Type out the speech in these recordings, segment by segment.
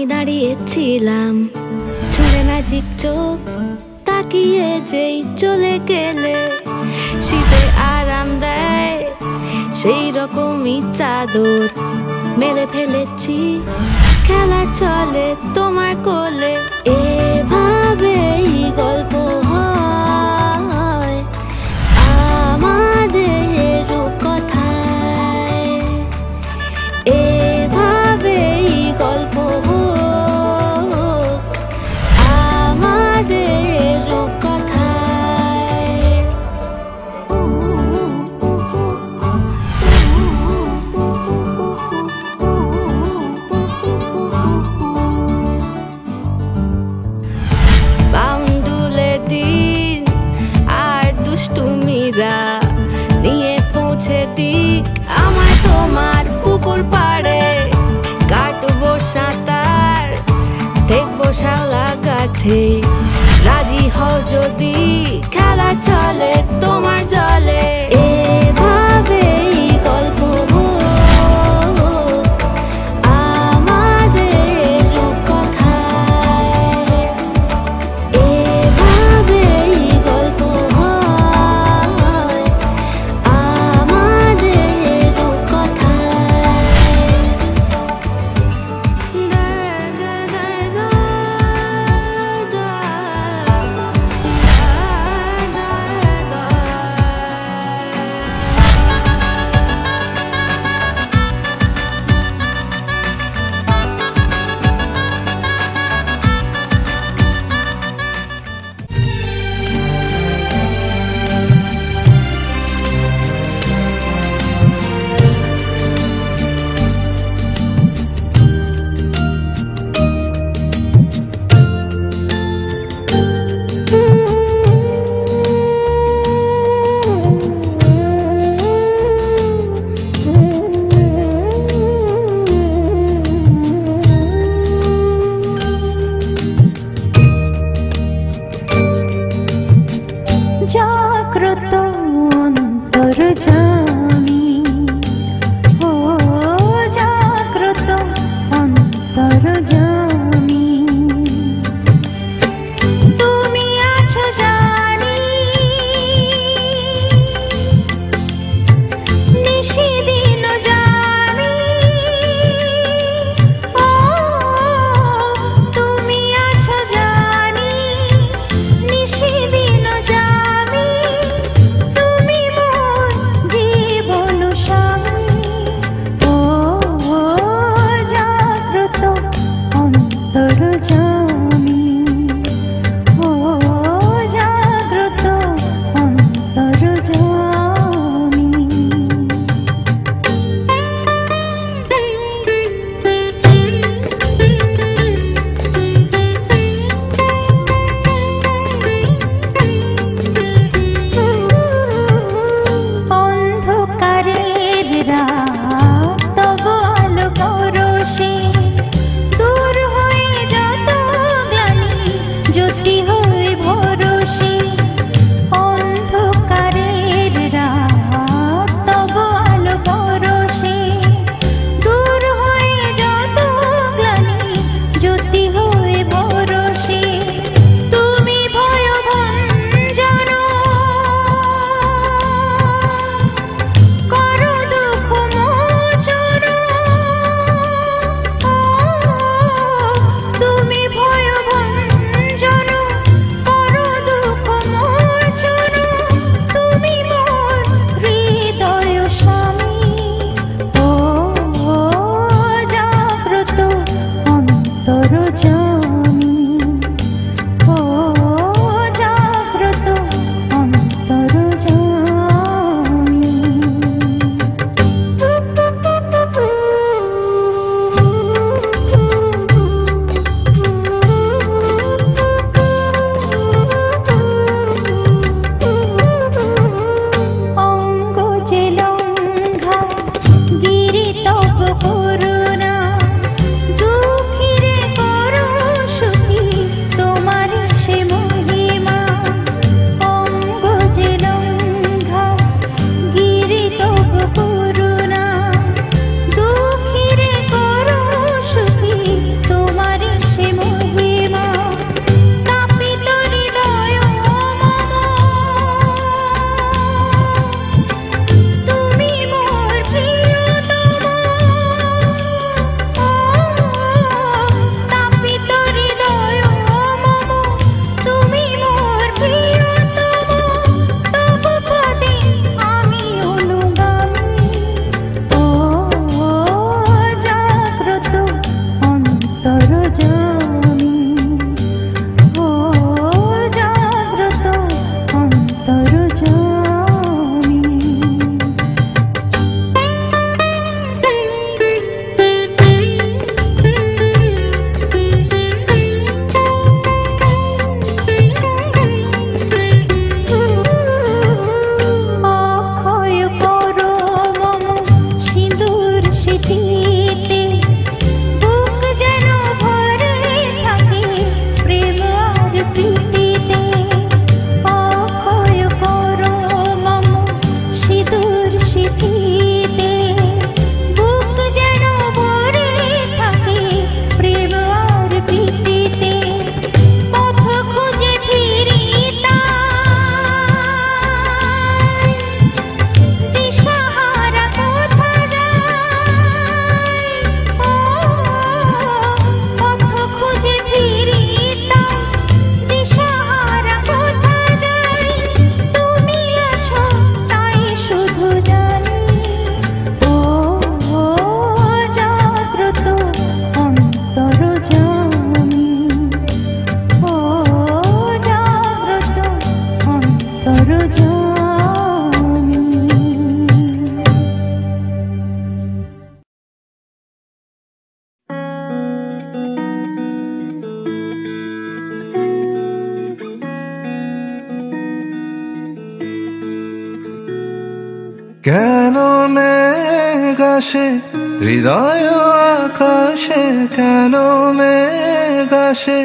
আমি দাঁড়িয়েছিলাম ছুঁড়ে ম্যাজিক চোখ তাকিয়ে যেই চলে গেলে শীতে আরাম দেয় সেই রকমই চাদর মেলে ফেলেছি খেলা চলে তোমার কোলে এভাবেই গল্প হয় আমাদের রূপকথায় এভাবেই গল্প হোক আমাদের রূপকথায় বাউন্ডুলে দিন আর দুষ্টুমিরা নিয়ে পৌঁছে দিক আমায় তোমার পুকুর পাড়ে কাটবো সাঁতার দেখবো শাওলা গাছে রাজি হও যদি খেলা চলে তোমার জলে এভাবেই গল্প হোক আমাদের রূপকথায় এভাবেই গল্প হয় আমাদের রূপকথায় কেন মেঘ আসে হৃদয় আকাশে, কেন মেঘ আসে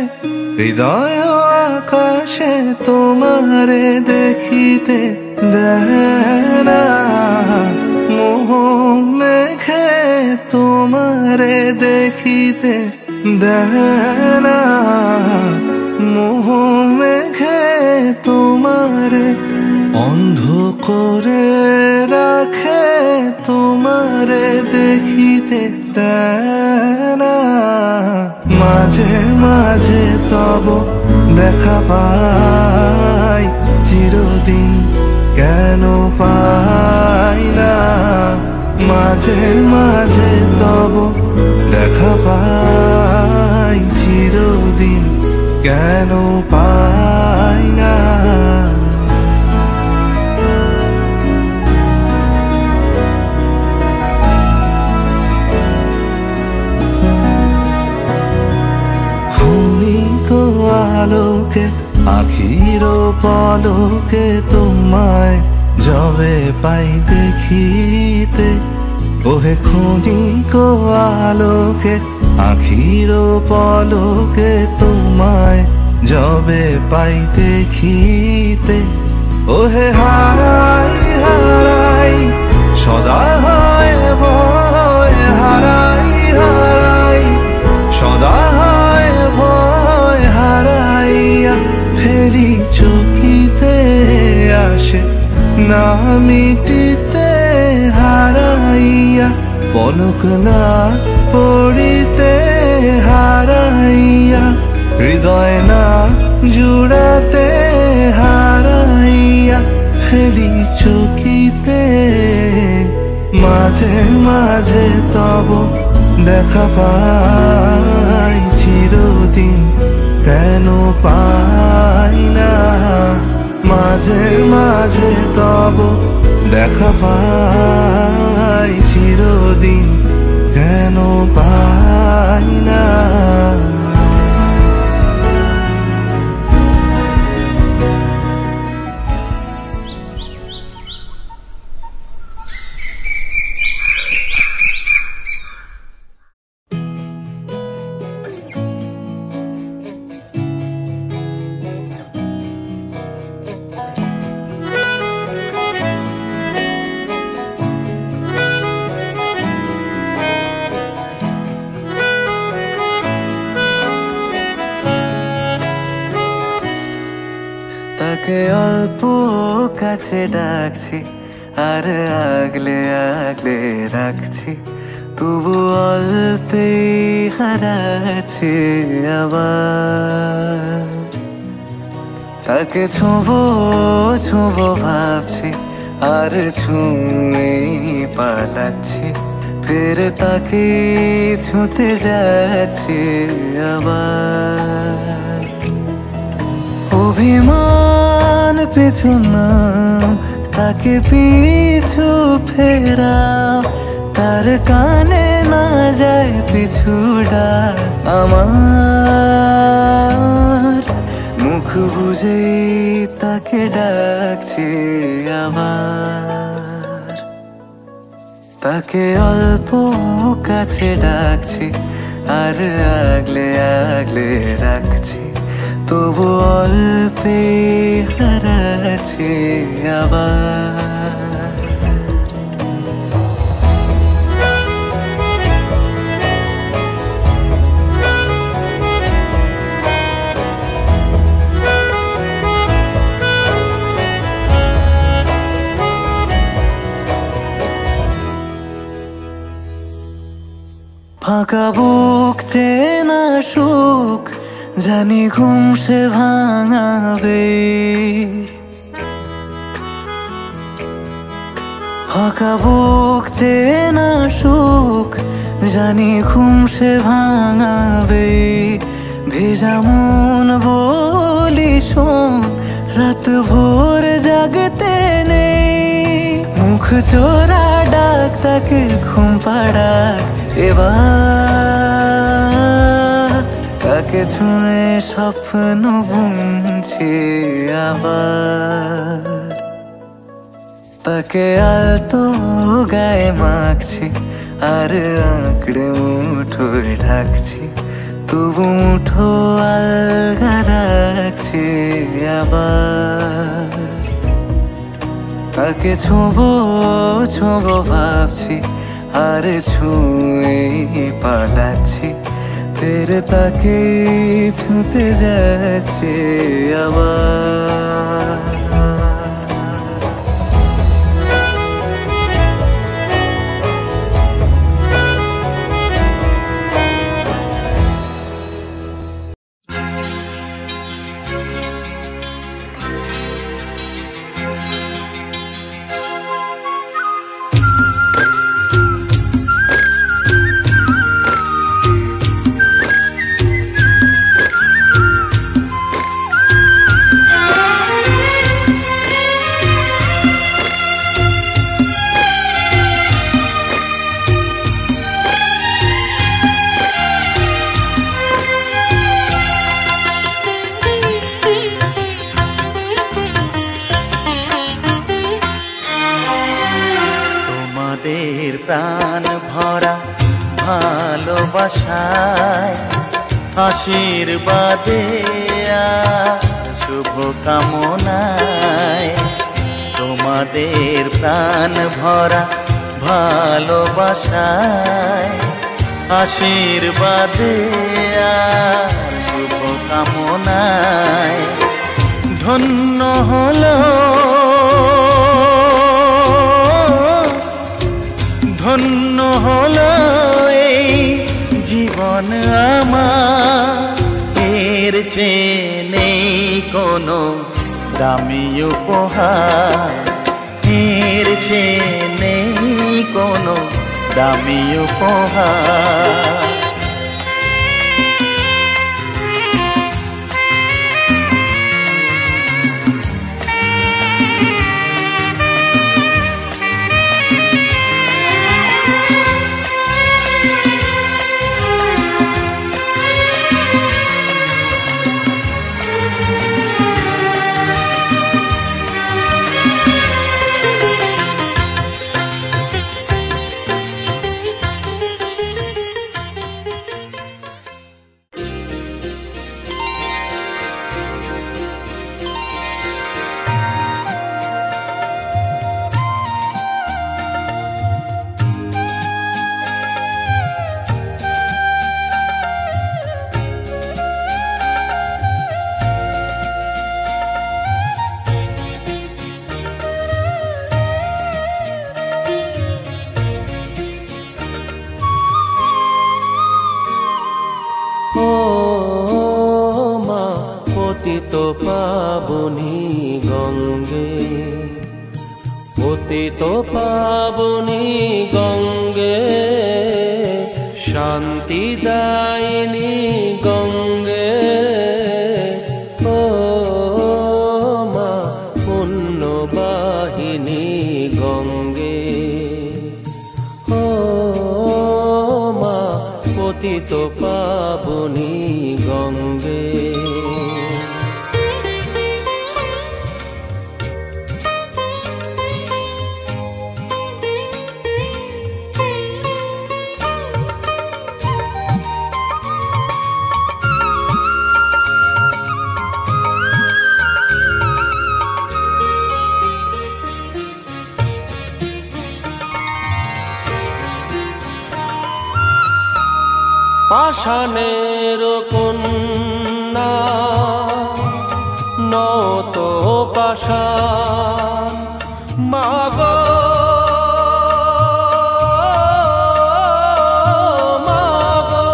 হৃদয় আকাশে, তোমারে দেখিতে দেয় না মোহ মেঘে, তোমারে দেখিতে দেয় না মোহ মেঘে, তোমারে অন্ধ করে রাখে, তোমারে দেখিতে দেয় না। মাঝে মাঝে তব দেখা পাই, চিরদিন কেন পাই না। মাঝে মাঝে তব দেখা পাই, চিরদিন কেন পাই না। আলোকে আখির পলকে তোমায় যবে পাই দেখিতে, ওহে ক্ষণিক আলোকে আখির পলকে তোমায় যবে পাই দেখিতে, ওহে হারাই হারাই সদা হয় ভয়, হারাই হারাই সদা হয় ভয়, হারাইয়া ফেরি চকিতে আসে না মিটিতে, হারাইয়া পলক না পড়িতে, হারাইয়া হৃদয় না জুড়াতে, হারাইয়া ফেরি চকিতে। মাঝে মাঝে তব দেখা পাই, চিরদিন কেন পাই না। মাঝে মাঝে তব দেখা পাই, চিরদিন কেন পাই না। তাকে অল্প কাছে ডাকছি আর আগলে আগলে রাখছি, তবু অল্পে হারাচ্ছে আবার। তাকে ছোঁবো ছোঁবো ভাবছি আর ছুঁয়ে পালাচ্ছি, ফের তাকে ছুঁতে যাচ্ছে আবার। অভিমান পিছু নাম, তাকে পিছু ফেরাও, তার কানে না যায় পিছু ডাক আমার। মুখ বুঝে তাকে ডাকছে আবার। তাকে অল্প কাছে ডাকছি আর আগলে আগলে রাখছি, তবু অল্পে হারাচ্ছে আবার। ফাঁকা বুক চেনা সুখ জানি ঘুম সে ভাঙাবে, ফাঁকা বুক চেনা সুখ জানি ঘুম সে ভাঙাবে। ভেজা মন বলি শোন, রাত ভোর জাগতে নেই, মুখ চোরা ডাক তাকে ঘুম পাড়াক এবার। তাকে ছুঁয়ে স্বপ্ন বুনছি আবার। তাকে আলতো গায়ে মাখছি আর আঁকড়ে মুঠোয় ঢাকছি, তবু মুঠো আলগা রাখছি আবার। তাকে ছোঁবো ছোঁবো ভাবছি আর ছুঁয়ে পালাচ্ছি, ফের তাকে ছুঁতে যাচ্ছে আবার। প্রাণ ভরা ভালোবাসায় আশীর্বাদে শুভ কামনায়, তোমাদের প্রাণ ভরা ভালোবাসায় আশীর্বাদে শুভ কামনায় ধন্য হলো ধন্য হলো এই জীবন আমার, এর চেয়ে নেই কোনো দামি উপহার, এর চেয়ে নেই কোনো দামি উপহার। পতিত পাবনী গঙ্গে, পতিত পাবনী গঙ্গে, শান্তিদায়িনী গঙ্গে, ও মা পুণ্যবাহিনী গঙ্গে, ও মা পতিত পাবনী গঙ্গে। পাষাণের কন্যা নত পাষাণ, মাগো মাগো,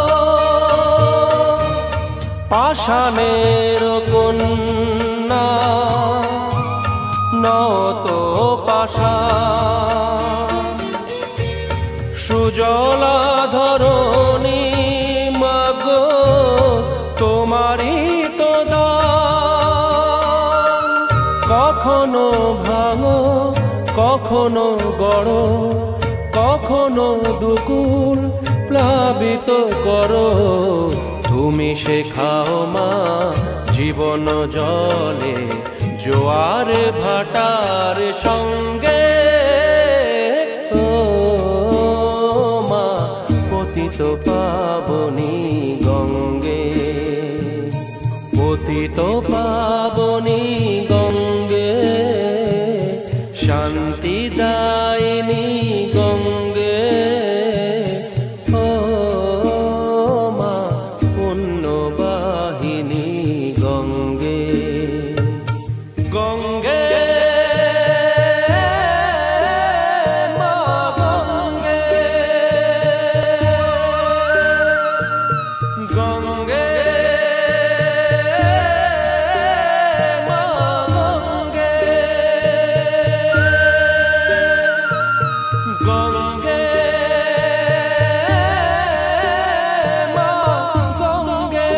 পাষাণের কন্যা নত পাষাণ, সুজলা ধরণী তোমারই তো দান, কখনো ভাঙো কখনো গড়ো, কখনো দুকুল প্লাবিত করো, তুমি শেখাও মা জীবন জলে জোয়ার ভাটার সঙ্গে। পতিত পাবনী গঙ্গে, শান্তি দায়িনী গঙ্গে, ও মা পুণ্যবাহিনী গঙ্গে। গঙ্গে মা গঙ্গে, গঙ্গে মা গঙ্গে, গঙ্গে মা গঙ্গে।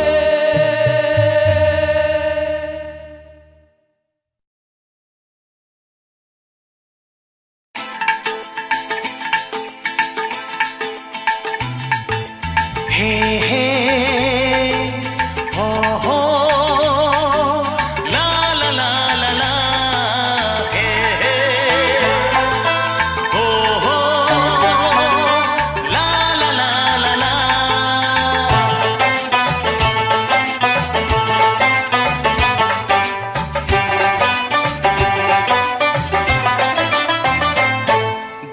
হে হে হো হো লা লা লা লা লা, হে হে হো হো লা লা লা লা লা।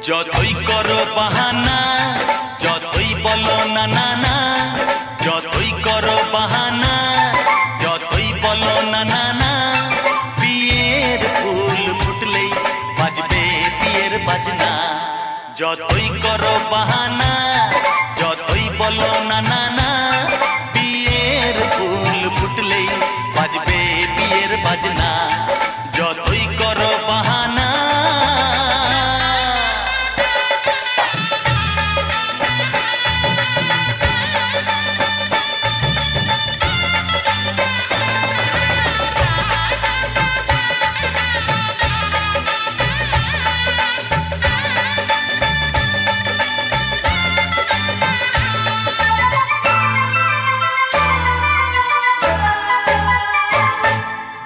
যতই করো বাহানা, যতই বলো না না না, যতই করো বাহানা, যতই বলো না না না, বিয়ের ফুল ফুটলেই বাজবে বিয়ের বাজনা। যতই করো বাহানা, যতই বলো না না না, বিয়ের ফুল ফুটলেই বাজবে বিয়ের বাজনা। যতই করো বাহানা।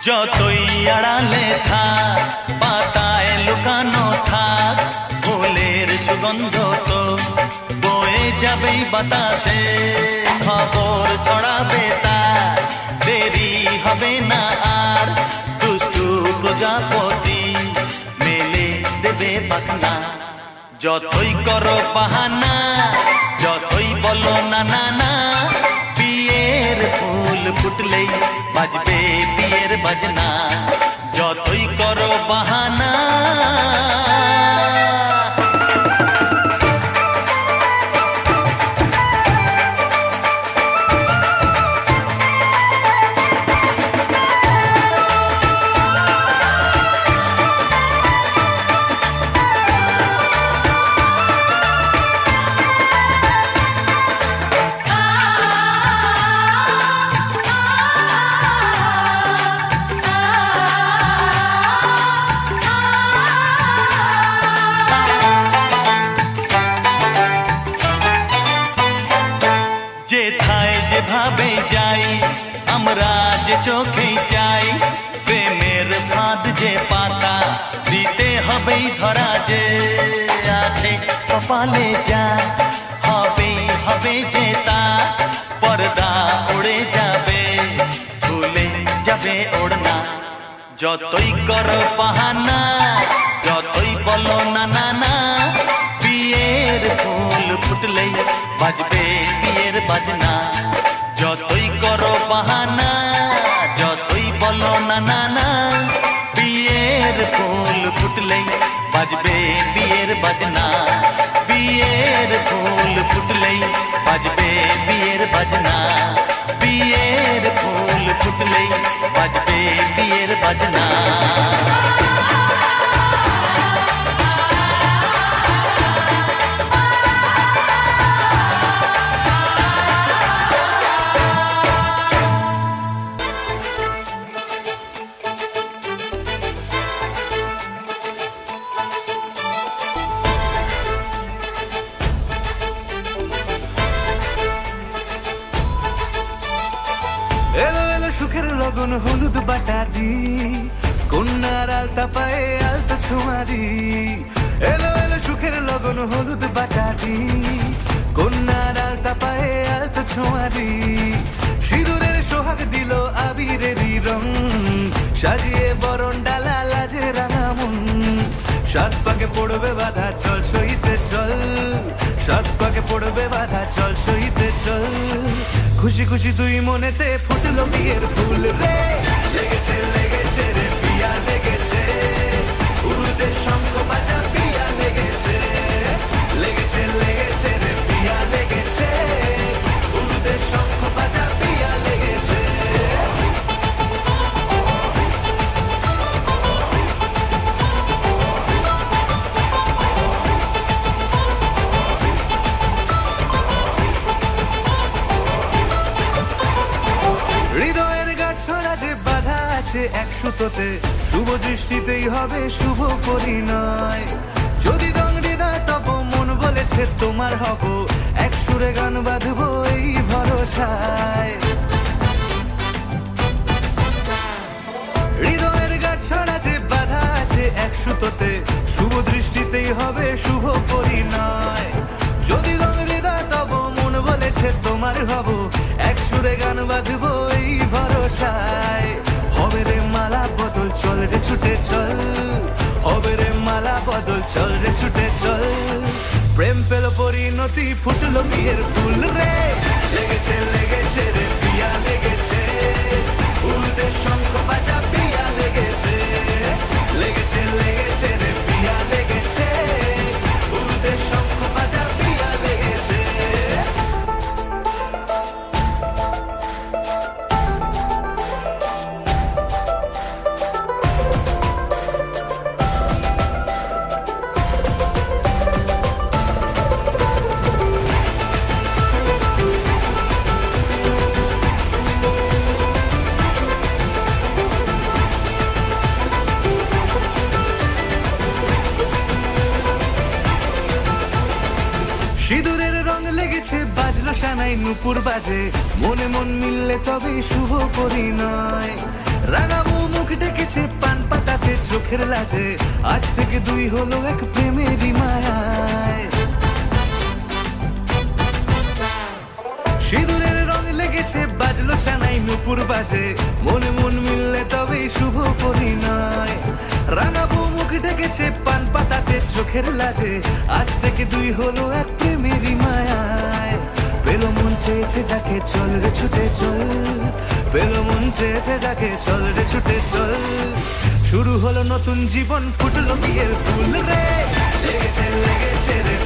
যতই আড়ালে থাক, পাতায় লুকানো থাক, ফুলের সুগন্ধ তো বয়ে যাবেই বাতাসে। খবর ছড়াবে তার, দেরি হবে না আর, দুষ্টু প্রজাপতি মেলে দেবে পাখনা। যতই করো বাহানা, যতই বলো না না না, বিয়ের ফুল ফুটলেই বাজবে বিয়ের বাজনা। যতই করো বাহানা। যেথায় যেভাবে যাই আমরা যে চোখেই চাই, প্রেমের ফাঁদ যে পাতা দিতে হবেই ধরা। যে আছে কপালে যা হবেই হবে যে তা, পর্দা উড়ে যাবে ভুলে যাবে ওড়না। যতই করো বাহানা, যতই বলো না না না, বিয়ের ফুল ফুটলেই বাজবে বিয়ের বাজনা। যতই করো বাহানা, যতই বলো না না না, বিয়ের ফুল ফুটলেই বাজবে বিয়ের বাজনা। বিয়ের ফুল ফুটলেই বাজবে বিয়ের বাজনা। বিয়ের ফুল ফুটলেই বাজবে বিয়ের বাজনা। এলো এলো সুখের লগন হলুদ বাটাদি, কন্যার আলতা পায়ে আলতা ছোঁয়ারি। এলো এলো সুখের লগন হলুদ বাটাদি, কন্যার আলতা পায়ে আলতা ছোঁয়ারি। সিঁদুরের সোহাগ দিল আবিরে সাত পাকে পড়বে বাধা চল সইতে চল, সাত পাকে পড়বে বাধা চল সইতে চল। খুশি খুশি তুই মনেতে ফুটলো বিয়ের ফুল রে, লেগেছে লেগেছে রে পিয়া লেগেছে, উড়তে শঙ্খ বাজা পিয়া লেগেছে, লেগেছে লেগেছে রে পিয়া লেগেছে, উড়তে শঙ্খ বাজা পিয়া লেগেছে। হৃদয়ের গাছড়া যে বাধা আছে এক সুতোতে, শুভ দৃষ্টিতেই হবে শুভ পরিণয়। যদি দংড়িদার তব মন বলেছে তোমার হব, এক সুরে গান বাঁধবো এই ভরসায়। হৃদয়ের গাছড়া যে বাধা আছে এক সুতোতে, শুভ দৃষ্টিতেই হবে শুভ পরিণয়। যদি দংড়িদার তব মন বলেছে তোমার হব, এক সুরে গান বাঁধবো এই ভরসায়। হবে রে মালা বদল চল রে ছুটে চল, হবে রে মালা বদল চল রে ছুটে চল। প্রেম পেল পরিণতি ফুটলো বিয়ের ফুল রে, লেগেছে লেগেছে রে পিয়া লেগেছে, উড়তে শঙ্খ বাজা পিয়া লেগেছে, লেগেছে লেগেছে রে পিয়া লেগেছে, উড়তে শঙ্খ বাজা পিয়া লেগেছে। সিঁদুরের রং লেগেছে বাজলো সানাই নুপুর বাজে, মনে মন মিললে তবে শুভ পরিণয়। রাঙাবো মুখ ডেকেছে পান পাতাতে চোখের লাজে, আজ থেকে দুই হলো এক প্রেমেরই মায়ায়। সিঁদুরের রং লেগেছে বাজলো সানাই নুপুর বাজে, মনে মন মিললে তবে শুভ পরিণয়। রাঙাবো মুখ ডেকেছে পান পাতাতে চোখের লাজে, আজ থেকে দুই হলো এক প্রেমেরই মায়ায়। পেলো মন চেয়েছে যাকে চল রে ছুটে চল, পেলো মন চেয়েছে যাকে চল রে ছুটে চল। শুরু হলো নতুন জীবন ফুটলো বিয়ের ফুল রে, লেগেছে লেগেছে রে